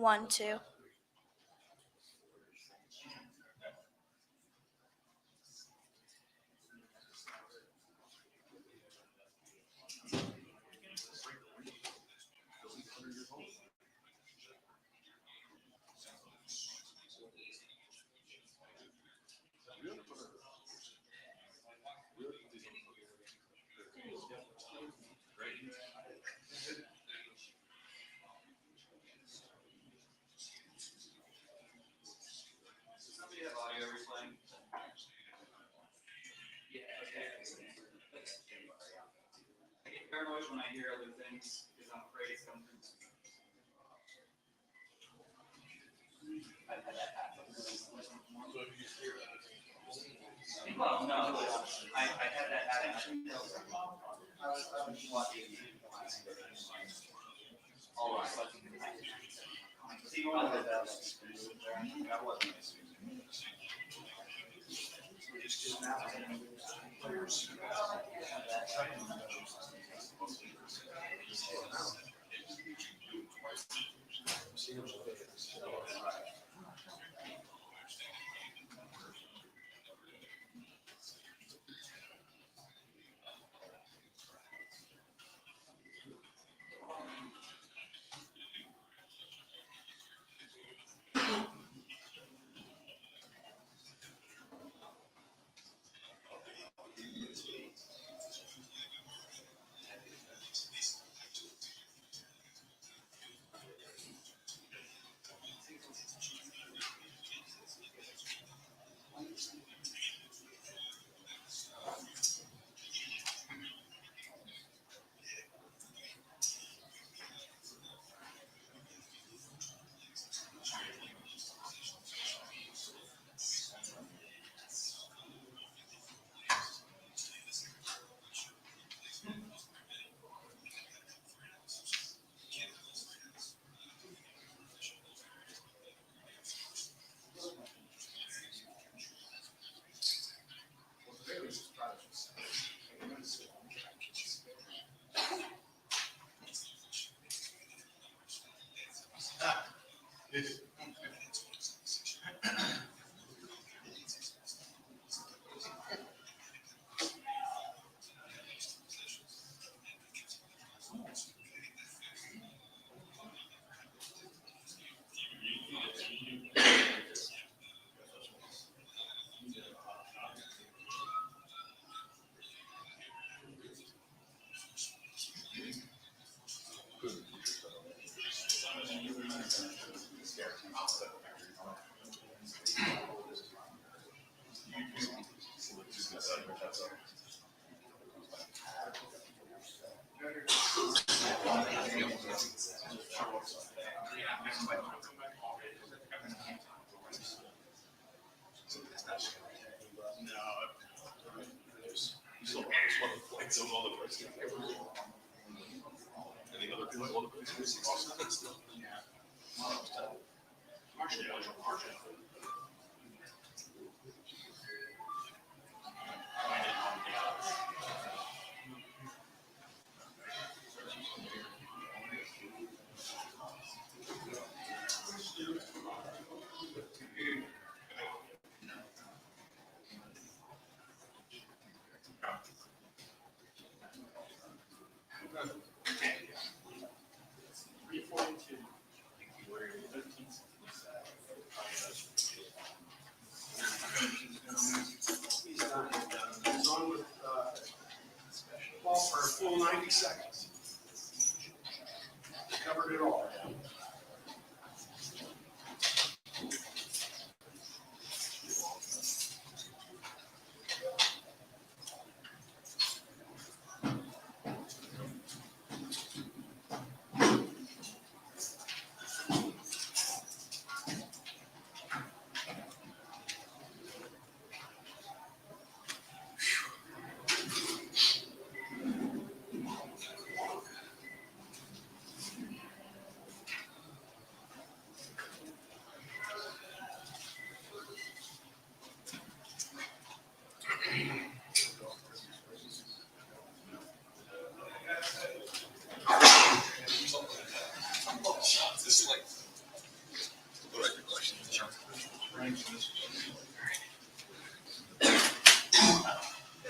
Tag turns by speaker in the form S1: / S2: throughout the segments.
S1: 1, 2.
S2: Somebody have audio replaying? Yeah, okay. I get paranoid when I hear other things because I'm afraid something. I've had that happen. Well, no, I had that happen. I was watching all of a sudden. See, one of the that wasn't.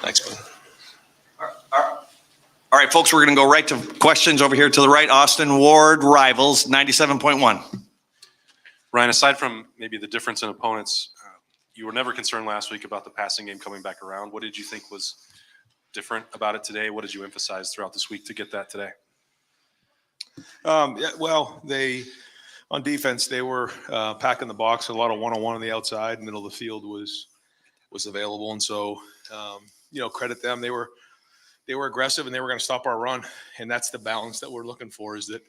S1: Thanks, bud.
S3: All right, folks, we're going to go right to questions over here to the right. Austin Ward, Rivals, 97.1.
S1: Ryan, aside from maybe the difference in opponents, you were never concerned last week about the passing game coming back around. What did you think was different about it today? What did you emphasize throughout this week to get that today?
S4: Yeah, well, on defense, they were packing the box. A lot of one-on-one on the outside. Middle of the field was available. And so, credit them. They were aggressive and they were going to stop our run. And that's the balance that we're looking for is that,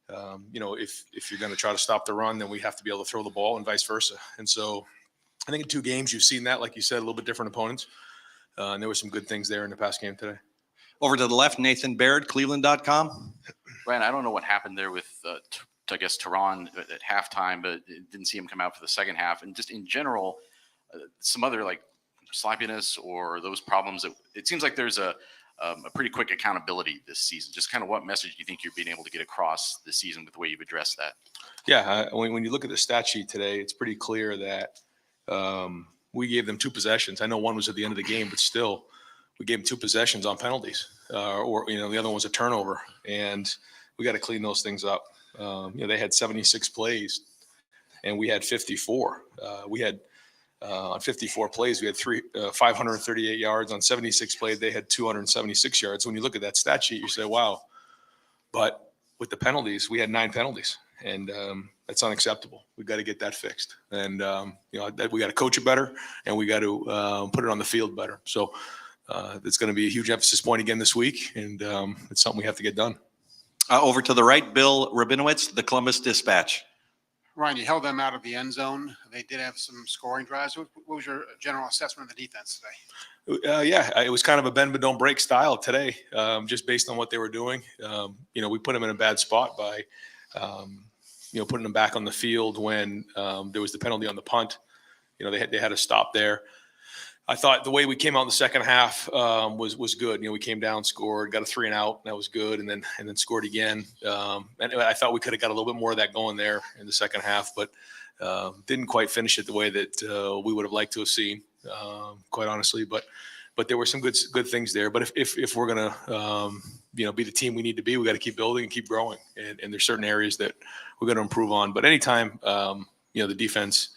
S4: if you're going to try to stop the run, then we have to be able to throw the ball and vice versa. And so I think in 2 games, you've seen that, like you said, a little bit different opponents. And there were some good things there in the past game today.
S3: Over to the left, Nathan Baird, Cleveland.com.
S5: Ryan, I don't know what happened there with, I guess, Tehran at halftime, but didn't see him come out for the second half. And just in general, some other like sloppiness or those problems. It seems like there's a pretty quick accountability this season. Just kind of what message do you think you're being able to get across this season with the way you've addressed that?
S4: Yeah, when you look at the stat sheet today, it's pretty clear that we gave them 2 possessions. I know one was at the end of the game, but still, we gave them 2 possessions on penalties, or the other one was a turnover, and we got to clean those things up. They had 76 plays, and we had 54. We had on 54 plays, we had 538 yards. On 76 plays, they had 276 yards. When you look at that stat sheet, you say, "Wow!" But with the penalties, we had 9 penalties, and that's unacceptable. We got to get that fixed, and we got to coach it better, and we got to put it on the field better. So it's going to be a huge emphasis point again this week, and it's something we have to get done.
S3: Over to the right, Bill Rabinowitz, the Columbus Dispatch.
S6: Ryan, you held them out of the end zone. They did have some scoring drives. What was your general assessment of the defense today?
S4: It was kind of a bend but don't break style today, just based on what they were doing. We put them in a bad spot by, putting them back on the field when there was the penalty on the punt. They had a stop there. I thought the way we came out in the second half was good. We came down, scored, got a 3 and out. That was good, and then scored again. And I thought we could have got a little bit more of that going there in the second half, but didn't quite finish it the way that we would have liked to have seen, quite honestly. But there were some good things there. But if we're gonna be the team we need to be, we got to keep building and keep growing. And there's certain areas that we're going to improve on. But anytime the defense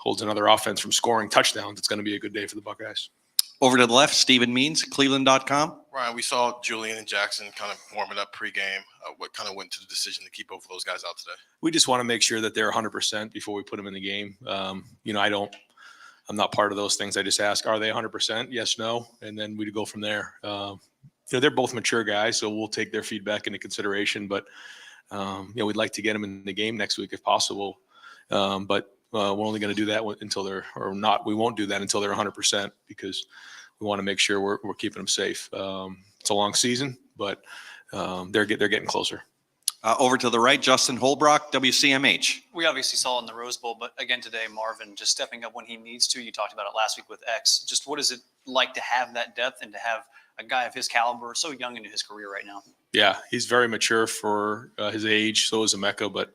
S4: holds another offense from scoring touchdowns, it's going to be a good day for the Buckeyes.
S3: Over to the left, Stephen Means, Cleveland.com.
S7: Ryan, we saw Julian and Jackson kind of warming up pregame. What kind of went to the decision to keep both of those guys out today?
S4: We just want to make sure that they're 100% before we put them in the game. I'm not part of those things. I just ask, are they 100%? Yes, no. And then we go from there. They're both mature guys, so we'll take their feedback into consideration. But, we'd like to get them in the game next week if possible. But we're only going to do that until we won't do that until they're 100% because we want to make sure we're keeping them safe. It's a long season, but they're getting closer.
S3: Over to the right, Justin Holbrook, WCMH.
S8: We obviously saw it in the Rose Bowl, but again today, Marvin just stepping up when he needs to. You talked about it last week with X. Just what is it like to have that depth and to have a guy of his caliber so young into his career right now?
S4: Yeah, he's very mature for his age. So is Emeka, but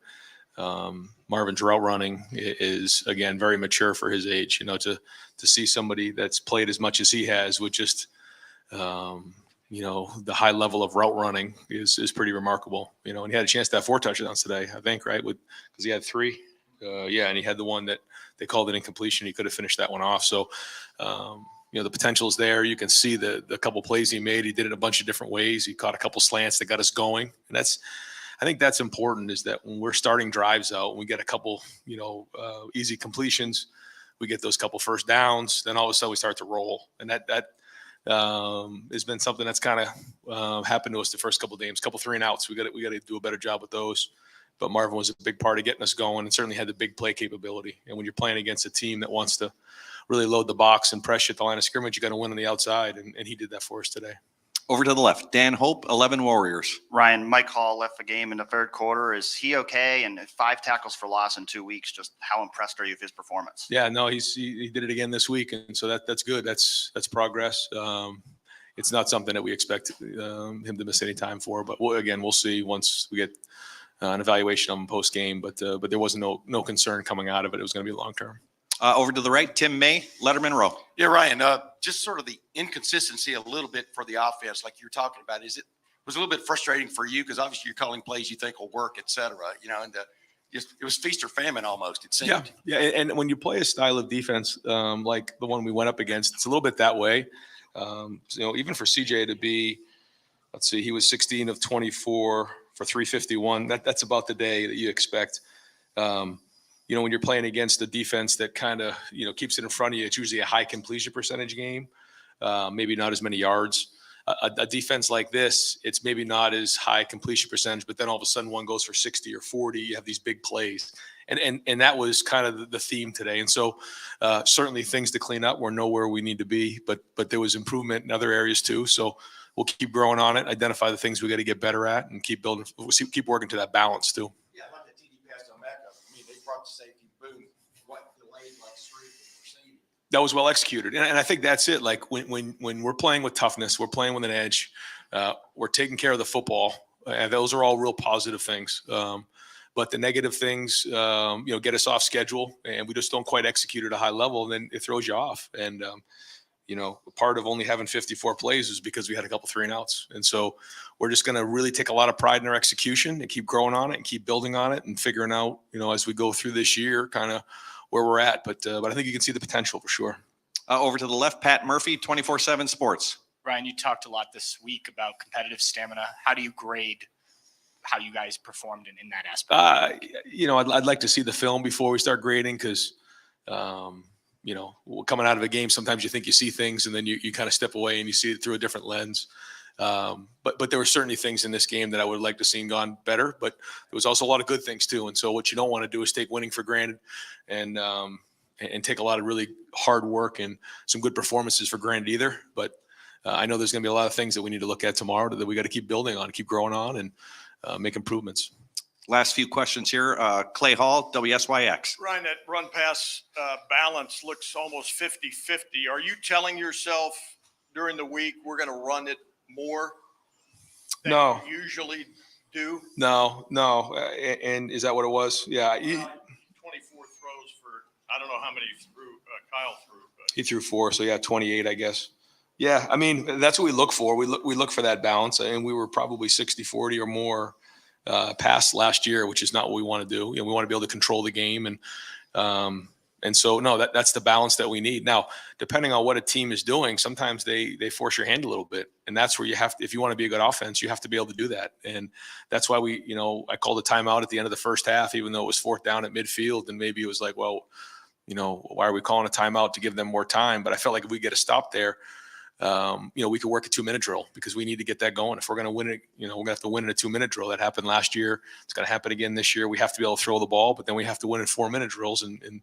S4: Marvin's route running is, again, very mature for his age. To see somebody that's played as much as he has with just the high level of route running is pretty remarkable. And he had a chance to have 4 touchdowns today, I think, right? Because he had 3. And he had the one that they called it incompletion. He could have finished that one off. So, the potential is there. You can see the couple plays he made. He did it a bunch of different ways. He caught a couple slants that got us going. And I think that's important, is that when we're starting drives out, we get a couple, easy completions, we get those couple first downs, then all of a sudden we start to roll. And that has been something that's kind of happened to us the first couple of games, couple 3 and outs. We got to do a better job with those. But Marvin was a big part of getting us going and certainly had the big play capability. And when you're playing against a team that wants to really load the box and press you at the line of scrimmage, you got to win on the outside. And he did that for us today.
S3: Over to the left, Dan Hope, 11 Warriors.
S9: Ryan, Mike Hall left the game in the third quarter. Is he okay? And 5 tackles for loss in 2 weeks. Just how impressed are you with his performance?
S4: Yeah, no, he did it again this week, and so that's good. That's progress. It's not something that we expect him to miss any time for, but we'll see once we get an evaluation of him post game, but there wasn't no concern coming out of it. It was going to be long term.
S3: Over to the right, Tim May, Letterman Row.
S10: Yeah, Ryan, just sort of the inconsistency a little bit for the offense, like you're talking about, was a little bit frustrating for you because obviously you're calling plays you think will work, et cetera, and just it was feast or famine almost, it seemed.
S4: Yeah. And when you play a style of defense like the one we went up against, it's a little bit that way. Even for CJ to be, let's see, he was 16 of 24 for 351. That's about the day that you expect. When you're playing against a defense that kind of, keeps it in front of you, it's usually a high completion percentage game, maybe not as many yards. A defense like this, it's maybe not as high completion percentage, but then all of a sudden one goes for 60 or 40. You have these big plays. And that was kind of the theme today. And so certainly things to clean up. We're nowhere we need to be, but there was improvement in other areas too. So we'll keep growing on it, identify the things we got to get better at, and keep building, keep working to that balance too.
S10: Yeah, like the TD pass on Mecca. I mean, they brought the safety, boom, delayed like 3 receiving.
S4: That was well executed. And I think that's it. Like when we're playing with toughness, we're playing with an edge, we're taking care of the football. And those are all real positive things. But the negative things, get us off schedule, and we just don't quite execute at a high level. And then it throws you off. And, part of only having 54 plays is because we had a couple 3-and-outs. And so we're just going to really take a lot of pride in our execution and keep growing on it and keep building on it and figuring out, as we go through this year, kind of where we're at. But I think you can see the potential for sure.
S3: Over to the left, Pat Murphy, 24/7 Sports.
S11: Ryan, you talked a lot this week about competitive stamina. How do you grade how you guys performed in that aspect?
S4: I'd like to see the film before we start grading because, coming out of a game, sometimes you think you see things and then you kind of step away and you see it through a different lens. But there were certainly things in this game that I would like to see gone better, but there was also a lot of good things too. And so what you don't want to do is take winning for granted and take a lot of really hard work and some good performances for granted either. But I know there's going to be a lot of things that we need to look at tomorrow that we got to keep building on, keep growing on, and make improvements.
S3: Last few questions here. Clay Hall, WSYX.
S10: Ryan, that run pass balance looks almost 50-50. Are you telling yourself during the week we're going to run it more than
S4: No.
S10: you usually do?
S4: No. And is that what it was? Yeah.
S10: 24 throws for, I don't know how many Kyle threw. But.
S4: He threw 4. So yeah, 28, I guess. Yeah. I mean, that's what we look for. We look for that balance, and we were probably 60-40 or more past last year, which is not what we want to do. We want to be able to control the game. And so, no, that's the balance that we need. Now, depending on what a team is doing, sometimes they force your hand a little bit. And that's where you have to, if you want to be a good offense, you have to be able to do that. And that's why I called a timeout at the end of the first half, even though it was 4th down at midfield. And maybe it was like, well, why are we calling a timeout to give them more time? But I felt like if we get a stop there, we could work a 2-minute drill because we need to get that going. If we're going to win it, we're going to have to win in a 2-minute drill. That happened last year. It's going to happen again this year. We have to be able to throw the ball, but then we have to win in 4-minute drills and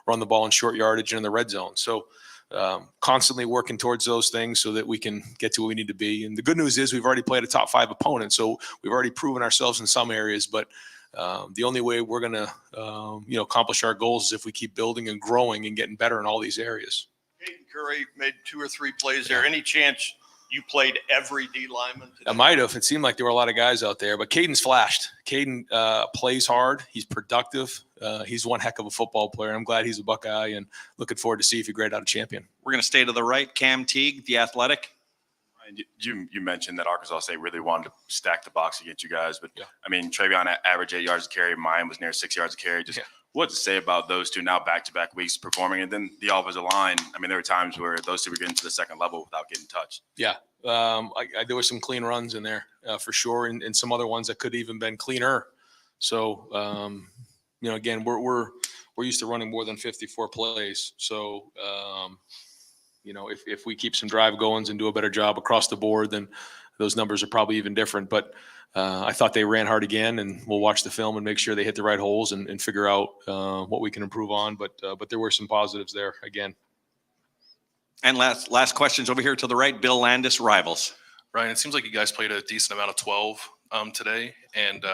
S4: run the ball in short yardage and in the red zone. So constantly working towards those things so that we can get to where we need to be. And the good news is we've already played a top 5 opponent. So we've already proven ourselves in some areas, but the only way we're going to, accomplish our goals is if we keep building and growing and getting better in all these areas.
S10: Caden Curry made 2 or 3 plays there. Any chance you played every D lineman today?
S4: I might have. It seemed like there were a lot of guys out there, but Caden's flashed. Caden plays hard. He's productive. He's one heck of a football player. I'm glad he's a Buckeye and looking forward to see if he grade out a champion.
S3: We're going to stay to the right. Cam Teague, The Athletic.
S12: You mentioned that Arkansas State really wanted to stack the box against you guys, but
S4: yeah.
S12: I mean, Travion averaged 8 yards a carry. Mine was near 6 yards a carry. Just what to say about those two now back-to-back weeks performing, and then the offensive line. I mean, there were times where those two were getting to the second level without getting touched.
S4: Yeah, there were some clean runs in there for sure, and some other ones that could even been cleaner. So, again, we're used to running more than 54 plays. So, if we keep some drive goings and do a better job across the board, then those numbers are probably even different. But I thought they ran hard again, and we'll watch the film and make sure they hit the right holes and figure out what we can improve on. But there were some positives there again.
S3: And last questions over here to the right, Bill Landis, Rivals.
S1: Ryan, it seems like you guys played a decent amount of 12 today, and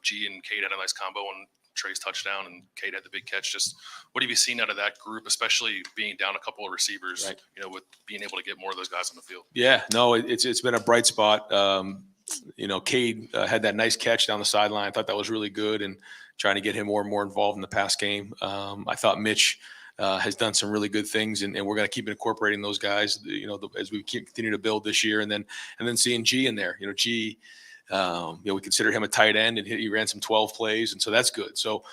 S1: G and Cade had a nice combo on Trey's touchdown, and Cade had the big catch. Just what have you seen out of that group, especially being down a couple of receivers?
S4: Right.
S1: With being able to get more of those guys on the field.
S4: Yeah, no, it's been a bright spot. Cade had that nice catch down the sideline. I thought that was really good, and trying to get him more and more involved in the pass game. I thought Mitch has done some really good things, and we're going to keep incorporating those guys, as we continue to build this year. And then seeing G in there, G, we consider him a tight end, and he ran some 12 plays, and so that's good. So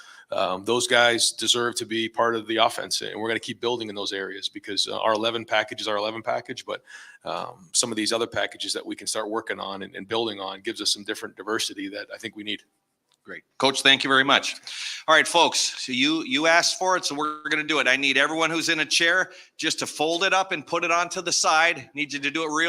S4: those guys deserve to be part of the offense, and we're going to keep building in those areas because our 11 package is our 11 package, but some of these other packages that we can start working on and building on gives us some different diversity that I think we need.
S3: Great. Coach, thank you very much. All right, folks, so you asked for it, so we're going to do it. I need everyone who's in a chair just to fold it up and put it onto the side. Need you to do it real